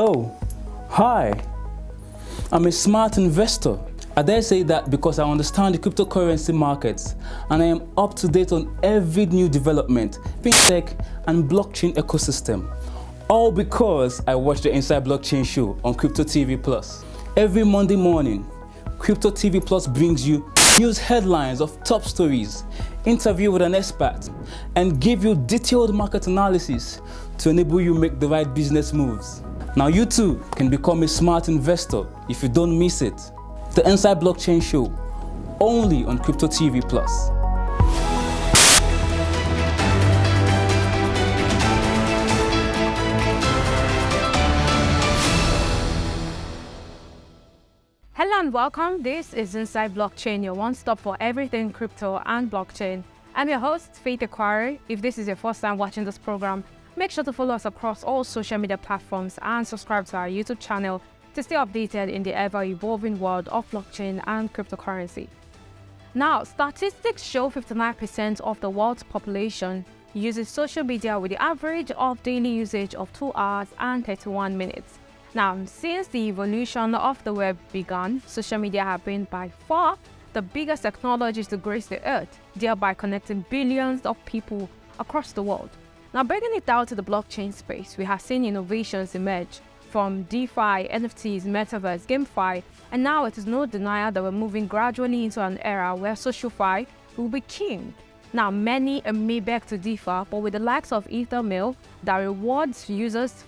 Oh, hi. I'm a smart investor. I dare say that because I understand the cryptocurrency markets and I am up to date on every new development, fintech and blockchain ecosystem. All because I watch the Inside Blockchain show on Crypto TV Plus. Every Monday morning, Crypto TV Plus brings you news headlines of top stories, interview with an expert, and give you detailed market analysis to enable you make the right business moves. Now you too can become a smart investor if you don't miss it. The Inside Blockchain Show, only on Crypto TV Plus. Hello and welcome. This is Inside Blockchain, your one-stop for everything crypto and blockchain. I'm your host, Faith Ekwari. If this is your first time watching this program, make sure to follow us across all social media platforms and subscribe to our YouTube channel to stay updated in the ever-evolving world of blockchain and cryptocurrency. Now, statistics show 59% of the world's population uses social media with the average of daily usage of 2 hours and 31 minutes. Now, since the evolution of the web began, social media have been by far the biggest technologies to grace the earth, thereby connecting billions of people across the world. Now, breaking it down to the blockchain space, we have seen innovations emerge from DeFi, NFTs, Metaverse, GameFi, and now it is no denial that we're moving gradually into an era where SocialFi will be king. Now, many may beg to differ, but with the likes of Ethermail that rewards users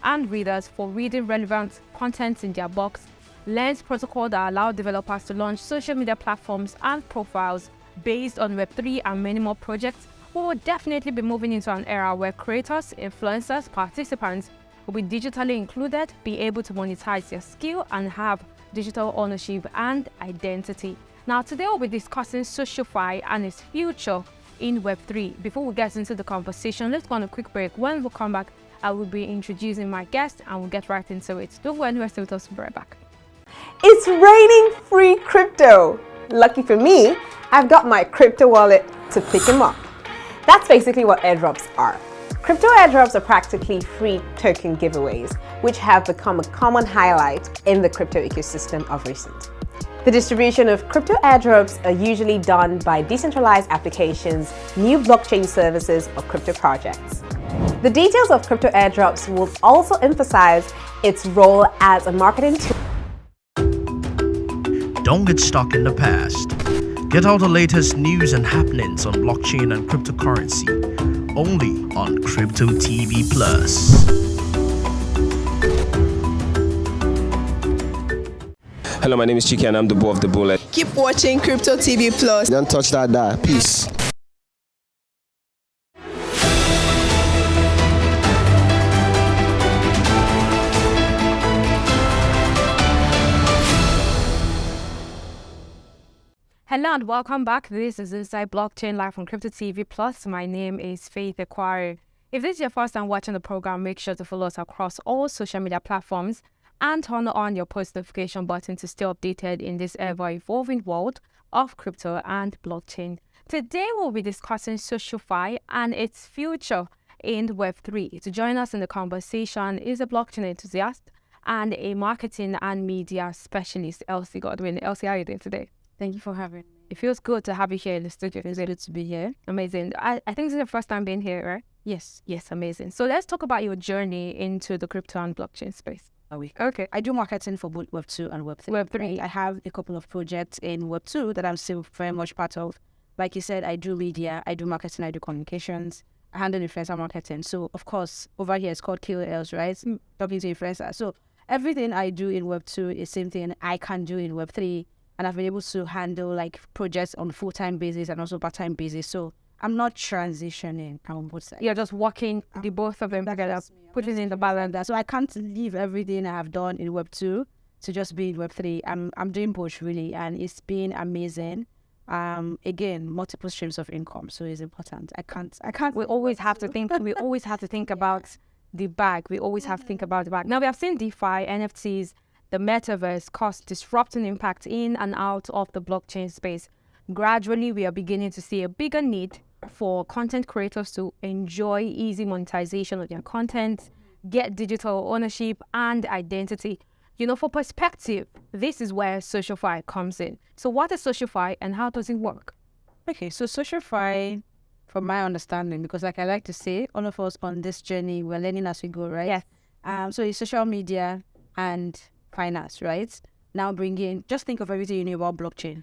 and readers for reading relevant content in their box, Lens protocol that allow developers to launch social media platforms and profiles based on Web3 and many more projects, we will definitely be moving into an era where creators, influencers, participants will be digitally included, be able to monetize their skill and have digital ownership and identity. Now, today we'll be discussing SocialFi and its future in Web3. Before we get into the conversation, let's go on a quick break. When we come back, I will be introducing my guest and we'll get right into it. Don't go anywhere, stay with us, we'll be right back. It's raining free crypto. Lucky for me, I've got my crypto wallet to pick him up. That's basically what airdrops are. Crypto airdrops are practically free token giveaways, which have become a common highlight in the crypto ecosystem of recent. The distribution of crypto airdrops are usually done by decentralized applications, new blockchain services, or crypto projects. The details of crypto airdrops will also emphasize its role as a marketing tool. Don't get stuck in the past. Get all the latest news and happenings on blockchain and cryptocurrency, only on Crypto TV Plus. Hello, my name is Chiki and I'm the Bull of the Bullet. Keep watching Crypto TV Plus. Don't touch that. Peace. Hello and welcome back. This is Inside Blockchain live on Crypto TV Plus. My name is Faith Ekwari. If this is your first time watching the program, make sure to follow us across all social media platforms and turn on your post notification button to stay updated in this ever-evolving world of crypto and blockchain. Today we'll be discussing SocialFi and its future in Web3. To join us in the conversation is a blockchain enthusiast and a marketing and media specialist, Elsie Godwin. Elsie, how are you doing today? Thank you for having me. It feels good to have you here in the studio. It's good to be here. Amazing. I think this is your first time being here, right? Yes. Yes, amazing. So let's talk about your journey into the crypto and blockchain space. Okay. I do marketing for both Web2 and Web3. Web3. I have a couple of projects in Web2 that I'm still very much part of. Like you said, I do media, I do marketing, I do communications, I handle influencer marketing. So, of course, over here it's called KOLs, right? Talking to influencers. So, everything I do in Web2 is same thing I can do in Web3. And I've been able to handle like projects on full-time basis and also part-time basis. So I'm not transitioning on both sides. You're just working the both of them together, putting in the balance. So I can't leave everything I have done in Web2 to just be in Web3. I'm doing both really, and it's been amazing. Again, multiple streams of income, so it's important. I can't. We always have to think. We always have to think about the bag. We always have to think about the bag. Now we have seen DeFi, NFTs, the Metaverse cause disrupting impact in and out of the blockchain space. Gradually, we are beginning to see a bigger need for content creators to enjoy easy monetization of their content, get digital ownership and identity. For perspective, this is where SocialFi comes in. So what is SocialFi and how does it work? Okay, so SocialFi, from my understanding, because like I like to say, all of us on this journey, we're learning as we go, right? Yes. So it's social media and finance, right? Now just think of everything you know about blockchain.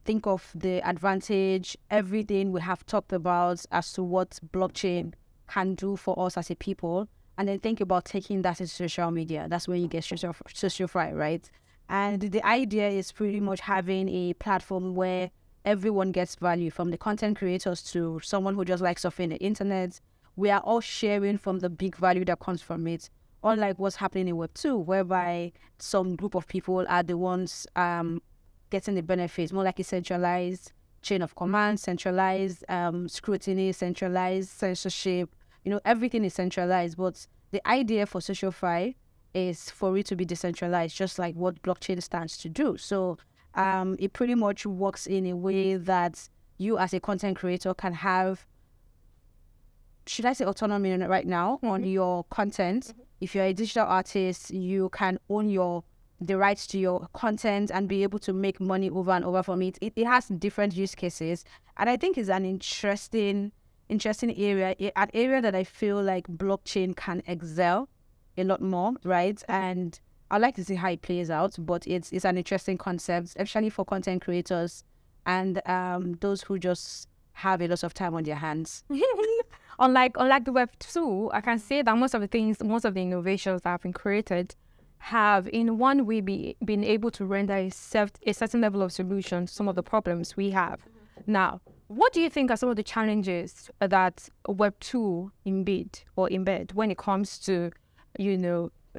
Think of the advantage, everything we have talked about as to what blockchain can do for us as a people. And then think about taking that into social media. That's when you get SocialFi, right? And the idea is pretty much having a platform where everyone gets value, from the content creators to someone who just likes surfing the internet. We are all sharing from the big value that comes from it. Unlike what's happening in Web2, whereby some group of people are the ones getting the benefits, more like a centralized chain of command, centralized scrutiny, centralized censorship. Everything is centralized, but the idea for SocialFi is for it to be decentralized, just like what blockchain stands to do. So it pretty much works in a way that you as a content creator can have, should I say, autonomy right now on your content. If you're a digital artist, you can own the rights to your content and be able to make money over and over from it. It has different use cases, and I think it's an interesting area, an area that I feel like blockchain can excel a lot more, right? And I'd like to see how it plays out, but it's an interesting concept, especially for content creators and those who just have a lot of time on their hands. Unlike the Web2, I can say that most of the innovations that have been created have in one way been able to render a certain level of solution to some of the problems we have. Now, what do you think are some of the challenges that Web2 embed when it comes to,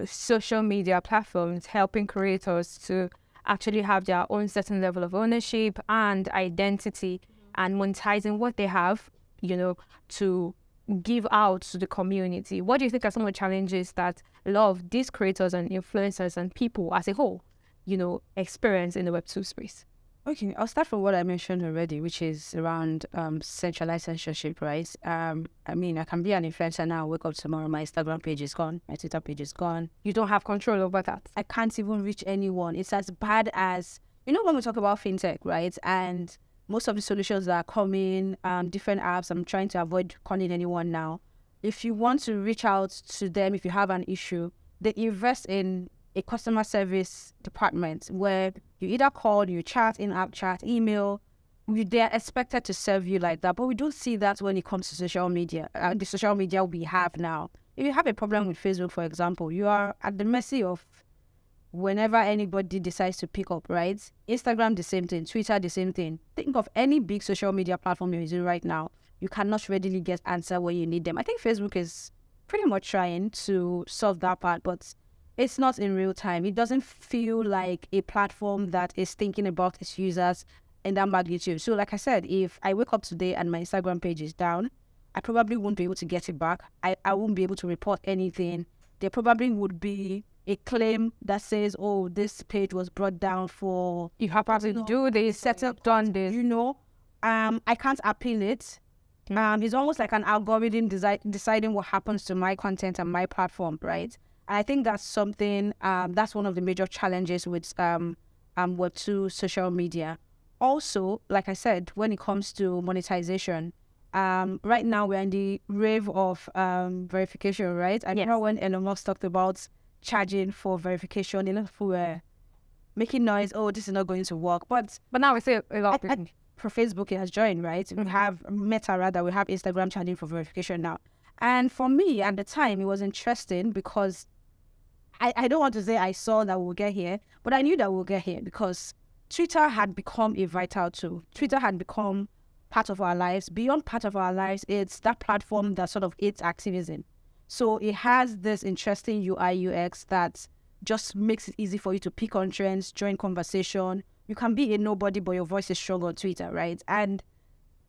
social media platforms helping creators to actually have their own certain level of ownership and identity and monetizing what they have, to give out to the community? What do you think are some of the challenges that a lot of these creators and influencers and people as a whole, experience in the Web2 space? Okay, I'll start from what I mentioned already, which is around centralized censorship, right? I can be an influencer now, wake up tomorrow, my Instagram page is gone, my Twitter page is gone. You don't have control over that. I can't even reach anyone. It's as bad as, when we talk about fintech, right? And most of the solutions that are coming, different apps, I'm trying to avoid calling anyone now. If you want to reach out to them, if you have an issue, they invest in a customer service department where you either call, you chat, in-app chat, email. They're expected to serve you like that. But we don't see that when it comes to social media, the social media we have now. If you have a problem with Facebook, for example, you are at the mercy of whenever anybody decides to pick up, right? Instagram, the same thing. Twitter, the same thing. Think of any big social media platform you're using right now. You cannot readily get answer when you need them. I think Facebook is pretty much trying to solve that part, but it's not in real time. It doesn't feel like a platform that is thinking about its users in that magnitude. So like I said, if I wake up today and my Instagram page is down, I probably won't be able to get it back. I won't be able to report anything. There probably would be a claim that says, oh, this page was brought down for... You have to do this, set up, done this. I can't appeal it. It's almost like an algorithm deciding what happens to my content and my platform, right? And I think that's something, that's one of the major challenges with Web2 social media. Also, like I said, when it comes to monetization, right now we're in the rave of verification, right? I remember when Elon Musk talked about charging for verification, people were making noise, oh, this is not going to work. But now we see a lot of people. For Facebook, it has joined, right? We have Meta, rather, we have Instagram charging for verification now. And for me, at the time, it was interesting because I don't want to say I saw that we'll get here, but I knew that we'll get here because Twitter had become a vital tool. Twitter had become part of our lives. Beyond part of our lives, it's that platform that sort of aids activism. So it has this interesting UI UX that just makes it easy for you to pick on trends, join conversation. You can be a nobody, but your voice is strong on Twitter, right? And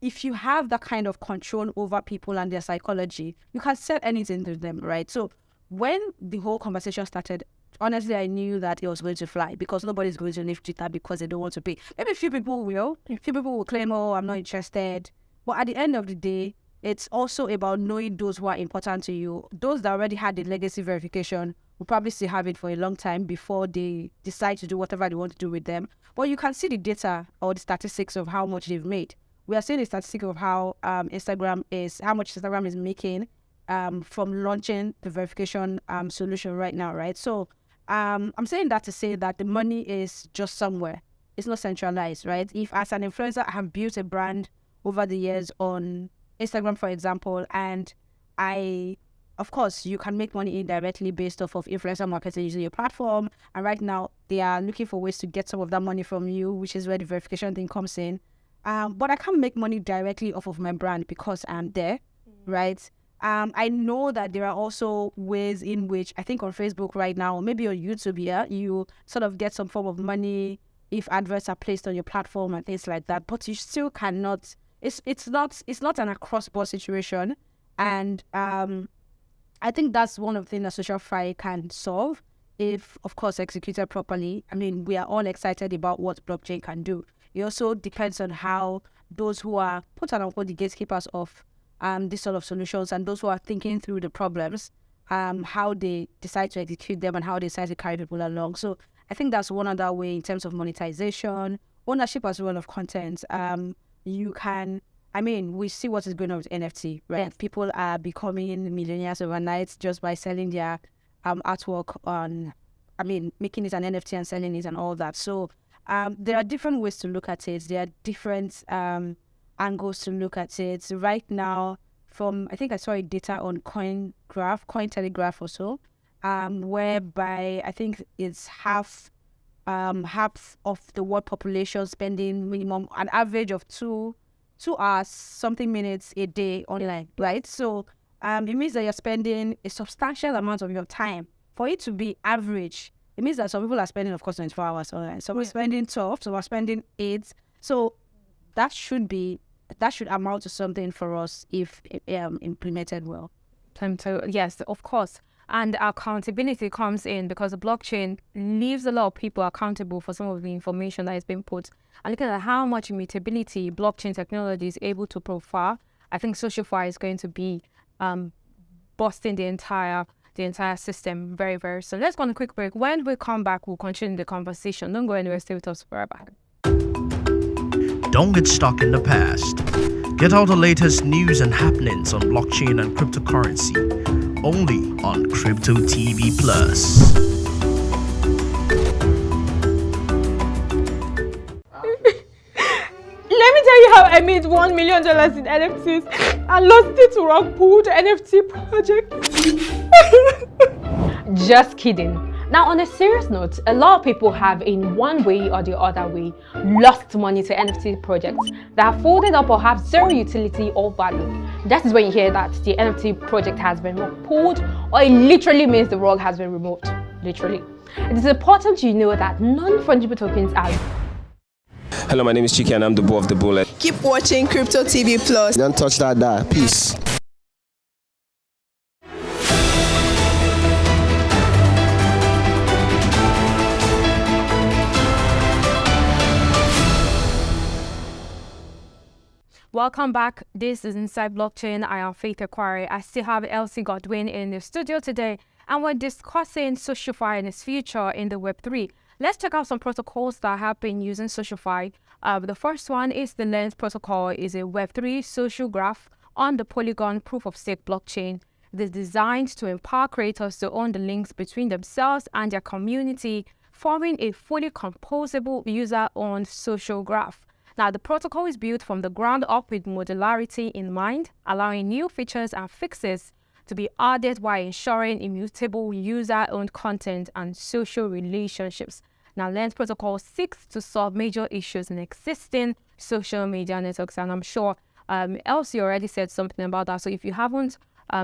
if you have that kind of control over people and their psychology, you can set anything to them, right? So when the whole conversation started, honestly, I knew that it was going to fly because nobody's going to leave Twitter because they don't want to pay. Maybe a few people will. A few people will claim, oh, I'm not interested. But at the end of the day, it's also about knowing those who are important to you. Those that already had the legacy verification will probably still have it for a long time before they decide to do whatever they want to do with them. But you can see the data or the statistics of how much they've made. We are seeing the statistic of how how much Instagram is making from launching the verification solution right now, right? So I'm saying that to say that the money is just somewhere. It's not centralized, right? If as an influencer, I have built a brand over the years on Instagram, for example, and of course, you can make money indirectly based off of influencer marketing using your platform. And right now, they are looking for ways to get some of that money from you, which is where the verification thing comes in. But I can't make money directly off of my brand because I'm there, right? I know that there are also ways in which I think on Facebook right now, or maybe on YouTube, you sort of get some form of money if adverts are placed on your platform and things like that. But you still cannot. It's not an across-board situation, and I think that's one of the things that SocialFi can solve if, of course, executed properly. I mean, we are all excited about what blockchain can do. It also depends on how those who are put on the gatekeepers of these sort of solutions and those who are thinking through the problems, how they decide to execute them and how they decide to carry people along. So I think that's one other way in terms of monetization, ownership as well of content. We see what is going on with NFT, right? Yes. People are becoming millionaires overnight just by selling their artwork making it an NFT and selling it and all that. So there are different ways to look at it. There are different angles to look at it. Right now, I think I saw a data on Cointelegraph or so, whereby I think it's half of the world population spending minimum an average of 2 hours, something minutes a day online, right? So it means that you're spending a substantial amount of your time. For it to be average, it means that some people are spending, of course, 24 hours online. Some are spending 12, some are spending 8. So that should amount to something for us if implemented well. Yes, of course. And accountability comes in because the blockchain leaves a lot of people accountable for some of the information that is being put. And looking at how much immutability blockchain technology is able to provide, I think SocialFi is going to be busting the entire system very, very soon. Let's go on a quick break. When we come back, we'll continue the conversation. Don't go anywhere. Stay with us forever. Don't get stuck in the past. Get all the latest news and happenings on blockchain and cryptocurrency only on Crypto TV Plus. Let me tell you how I made $1 million in NFTs and lost it to rug pull the NFT project. Just kidding. Now, on a serious note, a lot of people have, in one way or the other way, lost money to NFT projects that have folded up or have zero utility or value. That is when you hear that the NFT project has been pulled, or it literally means the rug has been removed. Literally. It is important you know that non-fungible tokens are. Hello, my name is Chiki and I'm the Bull of the Bull. Keep watching Crypto TV Plus. Don't touch that. Peace. Welcome back. This is Inside Blockchain. I am Faith Aquari. I still have Elsie Godwin in the studio today, and we're discussing SocialFi and its future in the Web3. Let's check out some protocols that have been using SocialFi. The first one is the Lens protocol. Is a Web3 social graph on the Polygon proof-of-stake blockchain. It is designed to empower creators to own the links between themselves and their community, forming a fully composable user-owned social graph. Now, the protocol is built from the ground up with modularity in mind, allowing new features and fixes to be added while ensuring immutable user-owned content and social relationships. Now, Lens protocol seeks to solve major issues in existing social media networks, and I'm sure Elsie already said something about that. So if you haven't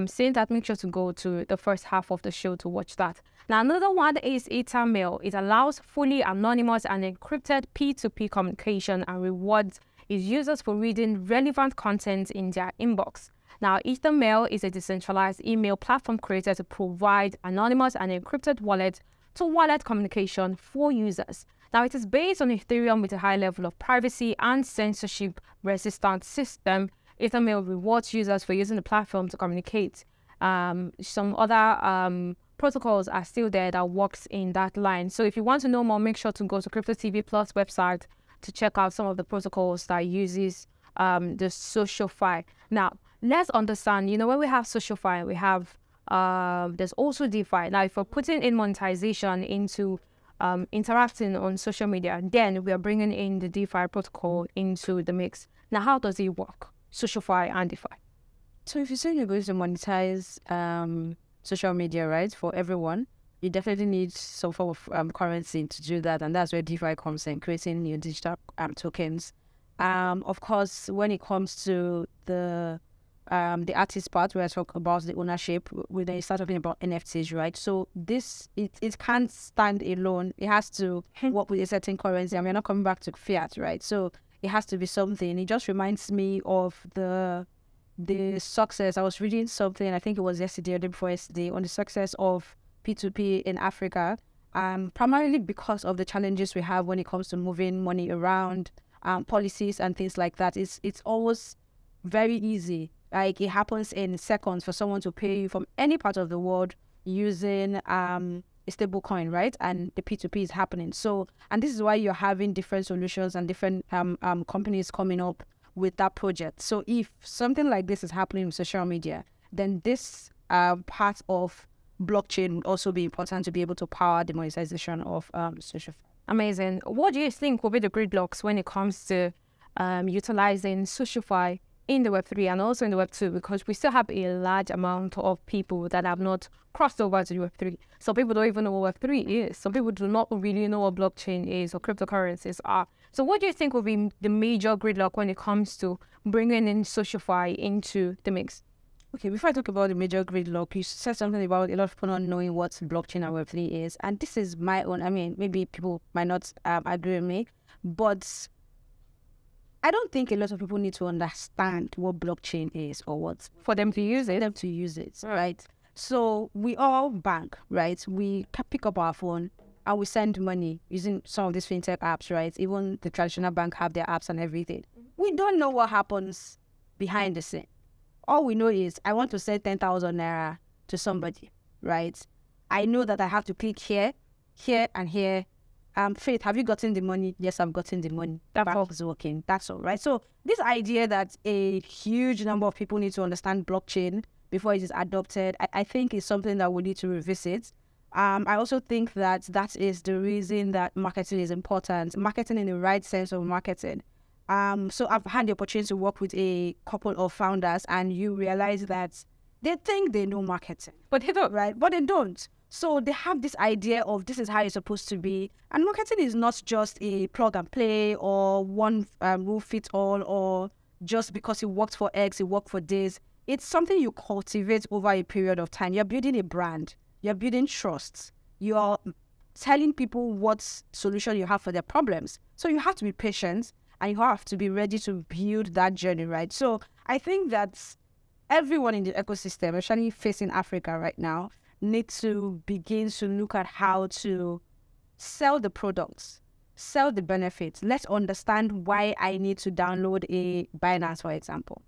seen that, make sure to go to the first half of the show to watch that. Now, another one is EtherMail. It allows fully anonymous and encrypted P2P communication and rewards its users for reading relevant content in their inbox. Now, EtherMail is a decentralized email platform created to provide anonymous and encrypted wallet-to-wallet communication for users. Now, it is based on Ethereum with a high level of privacy and censorship-resistant system. Ethermail rewards users for using the platform to communicate. Some other protocols are still there that works in that line. So if you want to know more, make sure to go to Crypto TV Plus website to check out some of the protocols that uses the SocialFi. Now, let's understand, when we have SocialFi, we have, there's also DeFi. Now, if we're putting in monetization into interacting on social media, then we are bringing in the DeFi protocol into the mix. Now, how does it work? SocialFi and DeFi. So if you say you're going to monetize social media, right, for everyone, you definitely need some form of currency to do that, and that's where DeFi comes in, creating new digital tokens. Of course, when it comes to the artist part, where I talk about the ownership, when they start talking about NFTs, right? So this, it can't stand alone. It has to work with a certain currency, and we're not coming back to fiat, right? So it has to be something. It just reminds me of the success. I was reading something, I think it was yesterday or the day before yesterday, on the success of P2P in Africa, primarily because of the challenges we have when it comes to moving money around, policies and things like that. It's always very easy. Like, it happens in seconds for someone to pay you from any part of the world using a stable coin, right? And the P2P is happening. So, and this is why you're having different solutions and different companies coming up with that project. So if something like this is happening with social media, then this part of blockchain would also be important to be able to power the monetization of SocialFi. Amazing. What do you think will be the gridlocks when it comes to utilizing SocialFi in the Web3 and also in the Web2? Because we still have a large amount of people that have not crossed over to the Web3. Some people don't even know what Web3 is. Some people do not really know what blockchain is or cryptocurrencies are. So what do you think will be the major gridlock when it comes to bringing in SocialFi into the mix? Okay, before I talk about the major gridlock, you said something about a lot of people not knowing what blockchain and Web3 is. And this is my own, maybe people might not agree with me, but I don't think a lot of people need to understand what blockchain is or what For them to use it. Right? So we all bank, right? We pick up our phone and we send money using some of these fintech apps, right? Even the traditional bank have their apps and everything. We don't know what happens behind the scene. All we know is I want to send 10,000 naira to somebody, right? I know that I have to click here, here, and here. Faith, have you gotten the money? Yes, I've gotten the money. That bank is working. That's all, right? So this idea that a huge number of people need to understand blockchain before it is adopted, I think is something that we need to revisit. I also think that is the reason that marketing is important. Marketing in the right sense of marketing. So I've had the opportunity to work with a couple of founders, and you realize that they think they know marketing, but they don't, right? But they don't. So they have this idea of this is how it's supposed to be. And marketing is not just a plug and play or one rule fit all, or just because it worked for X, it worked for this. It's something you cultivate over a period of time. You're building a brand. You're building trust. You're telling people what solution you have for their problems. So you have to be patient and you have to be ready to build that journey, right? So I think that everyone in the ecosystem, especially facing Africa right now, need to begin to look at how to sell the products, sell the benefits. Let's understand why I need to download a Binance, for example,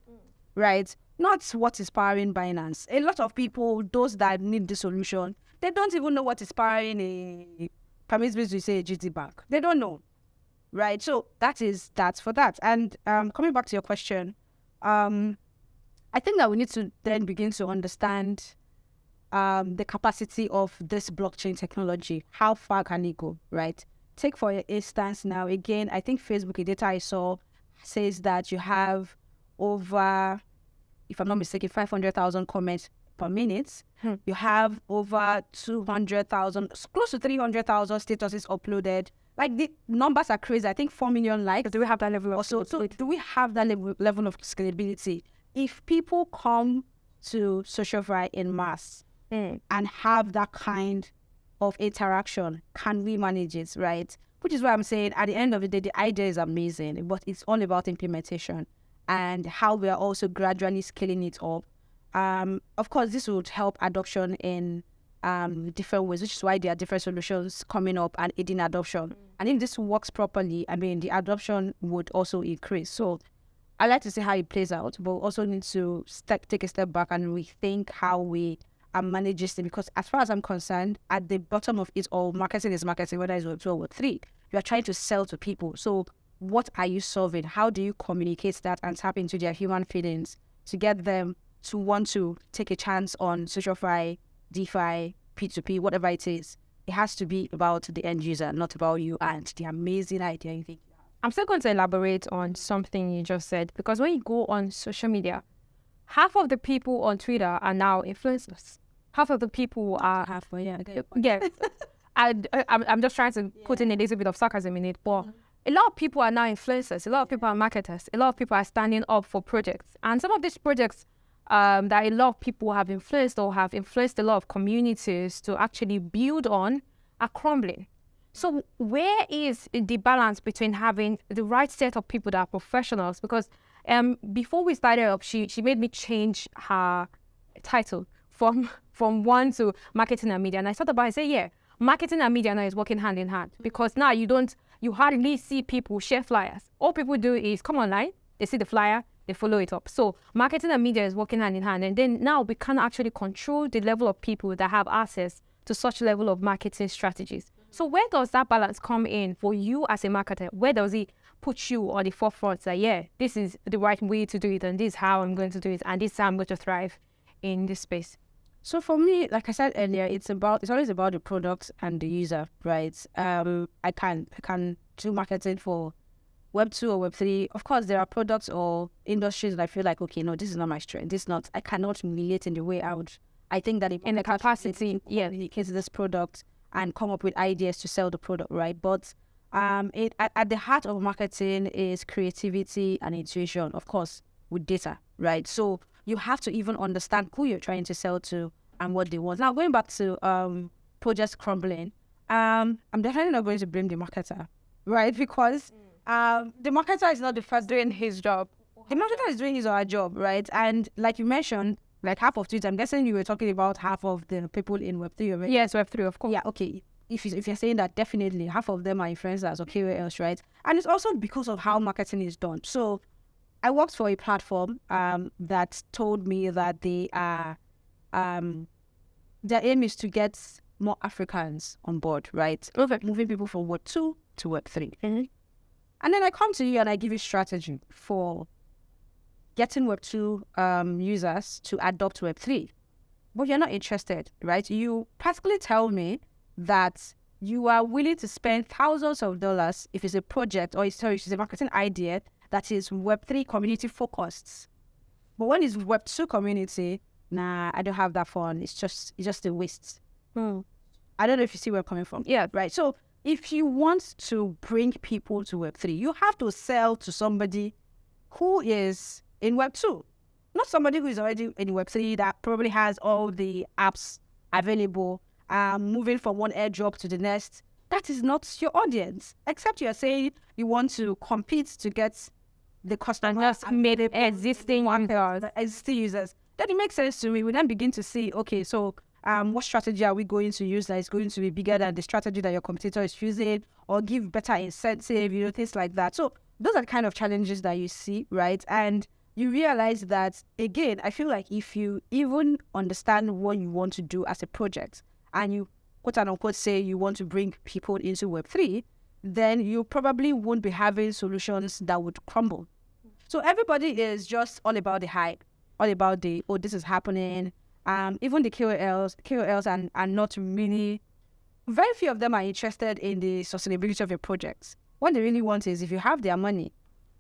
right? Not what is powering Binance. A lot of people, those that need the solution, they don't even know what is powering a, permits me to say, a GT Bank. They don't know, right? So that's for that. And coming back to your question, I think that we need to then begin to understand the capacity of this blockchain technology. How far can it go, right? Take for instance now, again, I think Facebook, the data I saw says that you have over, if I'm not mistaken, 500,000 comments per minute. You have over 200,000, close to 300,000 statuses uploaded. Like, the numbers are crazy. I think 4 million likes. Do we have that level of also? So do we have that level of scalability? If people come to SocialFi in mass and have that kind of interaction, can we manage it, right? Which is why I'm saying at the end of the day, the idea is amazing, but it's all about implementation and how we are also gradually scaling it up. Of course, this would help adoption in different ways, which is why there are different solutions coming up and aiding adoption. And if this works properly, the adoption would also increase. So I like to see how it plays out, but we also need to take a step back and rethink how we are managing it. Because as far as I'm concerned, at the bottom of it all, marketing is marketing, whether it's Web2 or Web3. You are trying to sell to people. So what are you solving? How do you communicate that and tap into their human feelings to get them to want to take a chance on SocialFi, DeFi, P2P, whatever it is? It has to be about the end user, not about you and the amazing idea you think you have. I'm still going to elaborate on something you just said, because when you go on social media, half of the people on Twitter are now influencers. Half of the people are... Yeah. I'm just trying to put in a little bit of sarcasm in it, but a lot of people are now influencers. A lot of people are marketers. A lot of people are standing up for projects. And some of these projects that a lot of people have influenced or have influenced a lot of communities to actually build on are crumbling. So where is the balance between having the right set of people that are professionals? Because before we started up, she made me change her title from one to marketing and media. And I thought about it, I said, yeah, marketing and media now is working hand in hand, because now you hardly see people share flyers. All people do is come online, they see the flyer, they follow it up. So marketing and media is working hand in hand. And then now we can actually control the level of people that have access to such level of marketing strategies. So where does that balance come in for you as a marketer? Where does it put you on the forefront that, yeah, this is the right way to do it, and this is how I'm going to do it, and this is how I'm going to thrive in this space? So for me, like I said earlier, it's always about the product and the user, right? I can do marketing for Web2 or Web3. Of course, there are products or industries that I feel like, okay, no, this is not my strength. I cannot relate in the way I think that in the capacity, communicate this product and come up with ideas to sell the product, right? But at the heart of marketing is creativity and intuition, of course, with data, right? So you have to even understand who you're trying to sell to and what they want. Now, going back to projects crumbling, I'm definitely not going to blame the marketer, right? Because the marketer is not the first doing his job. The marketer is doing his or her job, right? And like you mentioned, like half of Twitter, I'm guessing you were talking about half of the people in Web3, right? Yes, Web3, of course. Yeah, okay. If you're saying that, definitely half of them are influencers or KOLs, right? And it's also because of how marketing is done. So I worked for a platform that told me that they are their aim is to get more Africans on board, right? Okay. Moving people from Web2 to Web3. Mm-hmm. And then I come to you and I give you strategy for getting Web2 users to adopt Web3. But you're not interested, right? You practically tell me that you are willing to spend thousands of dollars if it's a project or it's a marketing idea that is Web3 community focused. But when it's Web2 community, nah, I don't have that fun. It's just a waste. I don't know if you see where I'm coming from. Yeah. Right. So if you want to bring people to Web3, you have to sell to somebody who is in Web2, not somebody who is already in Web3 that probably has all the apps available, moving from one airdrop to the next. That is not your audience, except you're saying you want to compete to get the customers made existing users. Then it makes sense to me. We then begin to see, okay, so what strategy are we going to use that is going to be bigger than the strategy that your competitor is using, or give better incentive, things like that. So those are the kind of challenges that you see, right? And you realize that, again, I feel like if you even understand what you want to do as a project and you quote unquote say you want to bring people into Web3, then you probably won't be having solutions that would crumble. So everybody is just all about the hype, all about this is happening. Even the KOLs are not really, very few of them are interested in the sustainability of your projects. What they really want is if you have their money,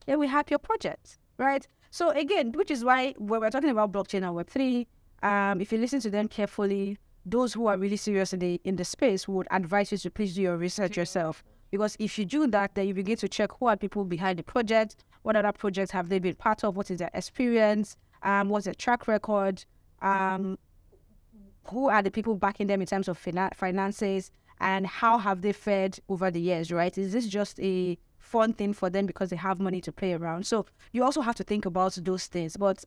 then we have your project, right? So again, which is why when we're talking about blockchain and Web3, if you listen to them carefully, those who are really serious in the space would advise you to please do your research yourself. Because if you do that, then you begin to check who are people behind the project, what other projects have they been part of, what is their experience, what's their track record, who are the people backing them in terms of finances, and how have they fared over the years, right? Is this just a fun thing for them because they have money to play around? So you also have to think about those things. But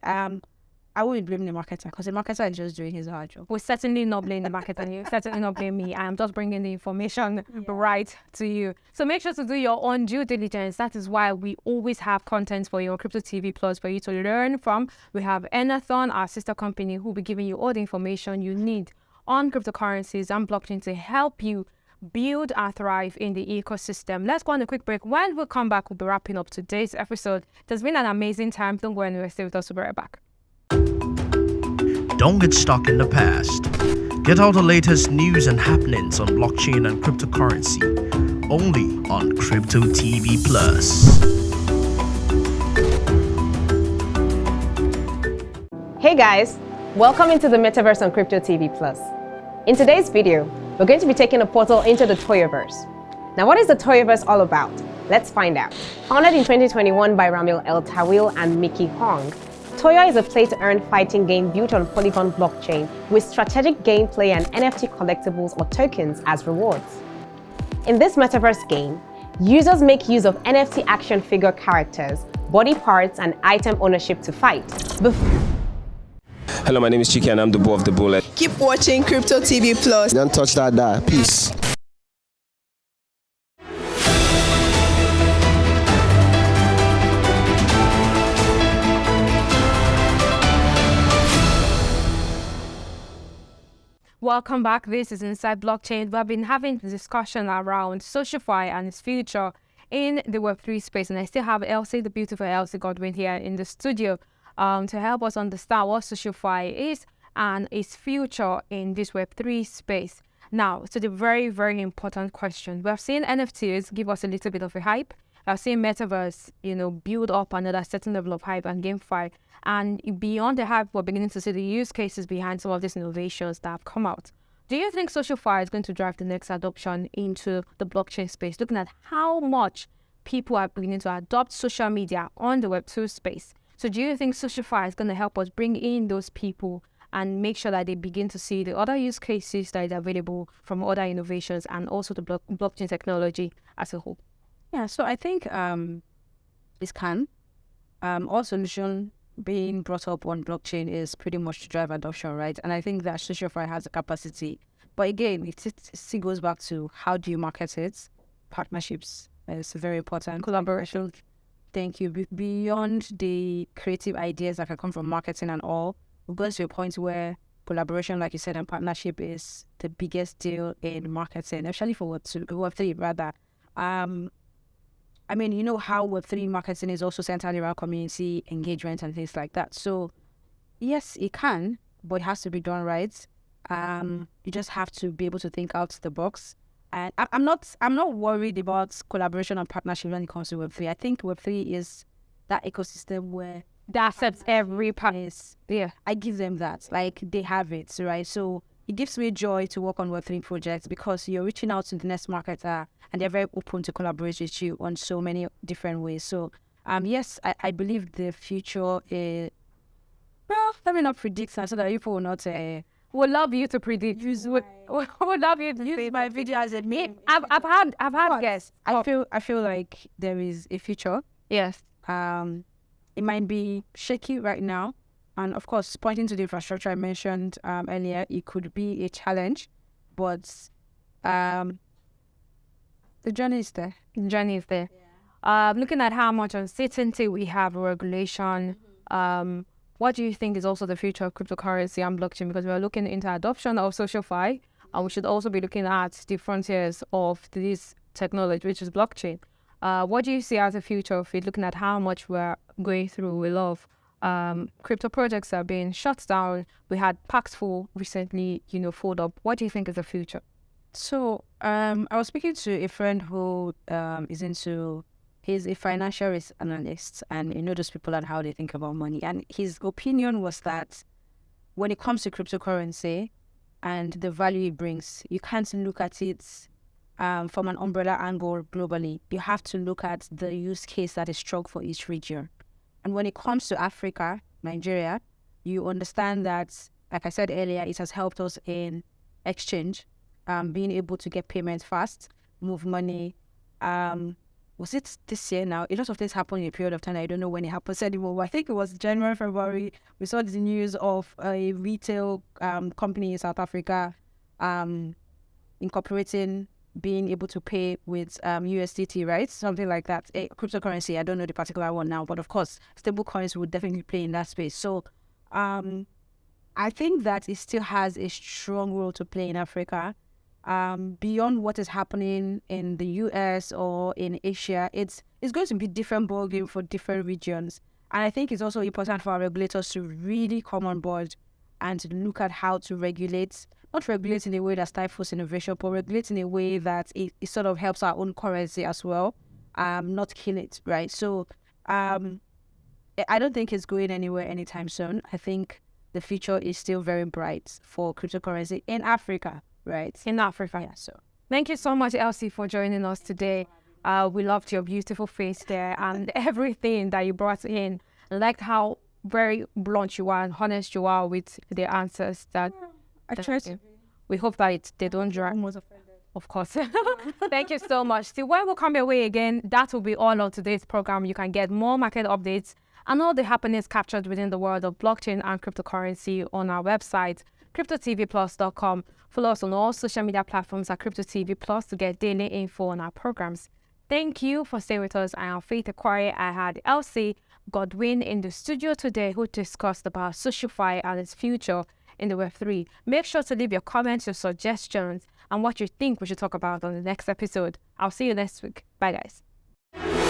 I wouldn't blame the marketer because the marketer is just doing his hard job. We're certainly not blaming the market and you certainly not blaming me. I'm just bringing the information right to you. So make sure to do your own due diligence. That is why we always have content for your Crypto TV Plus for you to learn from. We have Enathon, our sister company, who will be giving you all the information you need on cryptocurrencies and blockchain to help you build and thrive in the ecosystem. Let's go on a quick break. When we come back, we'll be wrapping up today's episode. It has been an amazing time. Don't go anywhere. Stay with us. We'll be right back. Don't get stuck in the past. Get all the latest news and happenings on blockchain and cryptocurrency only on Crypto TV Plus. Hey guys, welcome into the Metaverse on Crypto TV Plus. In today's video, we're going to be taking a portal into the Toyoverse. Now, what is the Toyoverse all about? Let's find out. Founded in 2021 by Ramil El Tawil and Mickey Hong, Toyo is a play-to-earn fighting game built on Polygon blockchain with strategic gameplay and NFT collectibles or tokens as rewards. In this Metaverse game, users make use of NFT action figure characters, body parts, and item ownership to fight. Hello, my name is Chiki and I'm the Bo of the Bullet. Keep watching Crypto TV Plus. Don't touch that die. Peace. Welcome back. This is Inside Blockchain. We've been having a discussion around SocialFi and its future in the Web3 space. And I still have Elsie, the beautiful Elsie Godwin, here in the studio to help us understand what SocialFi is and its future in this Web3 space. Now, to the very, very important question. We have seen NFTs give us a little bit of a hype. I've seen Metaverse, build up another certain level of hype and GameFi. And beyond the hype, we're beginning to see the use cases behind some of these innovations that have come out. Do you think SocialFi is going to drive the next adoption into the blockchain space? Looking at how much people are beginning to adopt social media on the Web2 space. So do you think SocialFi is going to help us bring in those people and make sure that they begin to see the other use cases that are available from other innovations and also the blockchain technology as a whole? Yeah, so I think this can. All solution being brought up on blockchain is pretty much to drive adoption, right? And I think that SocialFi has the capacity. But again, it still goes back to how do you market it? Partnerships is very important. Collaboration, thank you. Beyond the creative ideas that can come from marketing and all, we're going to a point where collaboration, like you said, and partnership is the biggest deal in marketing, especially for Web3 rather. I mean, you know how Web3 marketing is also centered around community engagement and things like that. So, yes, it can, but it has to be done right. You just have to be able to think out the box. And I'm not worried about collaboration and partnership when it comes to Web3. I think Web3 is that ecosystem where that accepts every part. Yeah, I give them that. Like, they have it, right? So it gives me joy to work on Web3 projects because you're reaching out to the next marketer and they're very open to collaborate with you on so many different ways. So, yes, I believe the future is, well, let me not predict so that people will not would love you to predict. Would love you to use my video as a meme. I've had guests. I feel like there is a future. Yes. It might be shaky right now. And of course, pointing to the infrastructure I mentioned earlier, it could be a challenge, but the journey is there. The journey is there. Yeah. Looking at how much uncertainty we have, regulation, what do you think is also the future of cryptocurrency and blockchain? Because we're looking into adoption of SocialFi, and we should also be looking at the frontiers of this technology, which is blockchain. What do you see as the future of it, looking at how much we're going through? We love crypto projects are being shut down. We had Paxful recently, fold up. What do you think is the future? So I was speaking to a friend who he's a financial risk analyst, and those people and how they think about money. And his opinion was that when it comes to cryptocurrency and the value it brings, you can't look at it from an umbrella angle globally. You have to look at the use case that is strong for each region. And when it comes to Africa, Nigeria, you understand that, like I said earlier, it has helped us in exchange, being able to get payments fast, move money, was it this year now? A lot of things happened in a period of time. I don't know when it happens anymore. But I think it was January, February. We saw the news of a retail company in South Africa incorporating being able to pay with USDT, right? Something like that. A cryptocurrency. I don't know the particular one now, but of course, stable coins would definitely play in that space. So I think that it still has a strong role to play in Africa. Beyond what is happening in the US or in Asia, it's going to be different ballgame for different regions. And I think it's also important for our regulators to really come on board and to look at how to regulate, not regulate in a way that stifles innovation, but regulate in a way that it sort of helps our own currency as well, not kill it, right? So I don't think it's going anywhere anytime soon. I think the future is still very bright for cryptocurrency in Africa. Right. In Africa. Yeah, so thank you so much, Elsie, for joining us today. We loved your beautiful face there and everything that you brought in. I liked how very blunt you are and honest you are with the answers that I tried to. We hope that they don't drag. Of course. Thank you so much. See, when we come your way again, that will be all on today's program. You can get more market updates and all the happenings captured within the world of blockchain and cryptocurrency on our website, cryptotvplus.com. Follow us on all social media platforms at CryptoTV Plus to get daily info on our programs. Thank you for staying with us. I am Faith Aquari. I had Elsie Godwin in the studio today who discussed about SocialFi and its future in the Web3. Make sure to leave your comments, your suggestions, and what you think we should talk about on the next episode. I'll see you next week. Bye, guys.